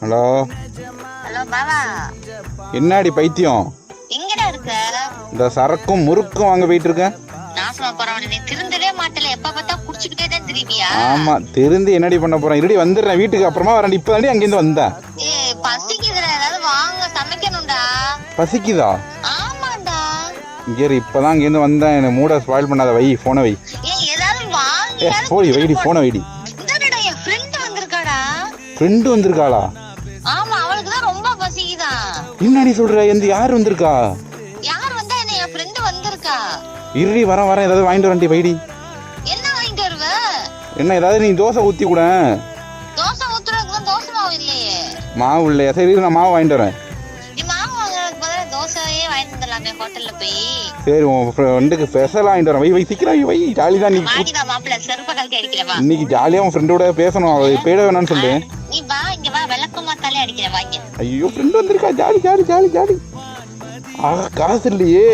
Hello hello பாவா, என்னாடி பைத்தியம்? எங்கடா இருக்க? இந்த சரக்கும் முறுக்கும் வாங்க போயிட்டு இருக்கேன். நாசமா போறவன, நீ திருந்தவே மாட்டல. எப்ப பார்த்தா குடிச்சுக்கிட்டே தான் திரும்பியா? ஆமா, திருந்து என்னடி பண்ண போறேன்? இருடி வந்துடுறேன் வீட்டுக்கு, அப்புறமா வரேன். இப்பதாண்டி அங்கேருந்து வந்தேன். பசிக்குதுடா, ஏதாவது வாங்க, சமைக்கணும்டா. பசிக்குதா? ஆமாண்டா. இங்கே இப்பதான் அங்கேருந்து வந்தேன். எனக்கு மூட ஸ்பாயில் பண்ணாத, வை போனை வை. ஏதாவது வாங்க. போய் வைடி போனை வைடி. இதானடா என் ஃப்ரெண்ட் வந்திருக்காடா. ஃப்ரெண்டு வந்திருக்காளா? ஆமா, அவளுக்கு தான் ரொம்ப பசிக்குதான். என்னடி சொல்ற? எந்த யார் வந்திருக்கா? யார் வந்தா என்ன? என் ஃப்ரெண்ட் வந்திருக்கா. இருடி வரேன், ஏதாவது வாங்கிட்டு வரேன்டி, வைடி. என்ன வாங்கிட்டு வருவ? என்ன ஏதாவது நீ தோசை ஊத்தி கூட. தோசை ஊத்துறதுக்கு தோசை மாவு இல்லையே. மாவு இல்லையா? சரி நான் மாவு வாங்கிட்டு வரேன். நீ மாவு வாங்குறதுக்கு பதிலா தோசையே வாங்கிட்டு வந்துடலாமே ஹோட்டல்ல போய். சரி, உன் ஃப்ரெண்டுக்கு ஸ்பெஷலாக வாங்கிட்டு வரேன். வை வை சீக்கிரம் வை. ஜாலி தான் மாடிடா மாப்பிள்ள, செருப்ப கழட்டி அடிக்கிறவா. இன்னைக்கு ஜாலியாக உன் ஃப்ரெண்டோட பேசணும். அவள் போயிட வேணாம்னு சொல்லு. நீ வா, இங்க வா, விளக்கமா தாலே அடிக்கிறேன் வாங்க. ஐயோ, ஃப்ரெண்டு வந்திருக்கா. Jolly jolly jolly jolly. ஆக காசு இல்லையே.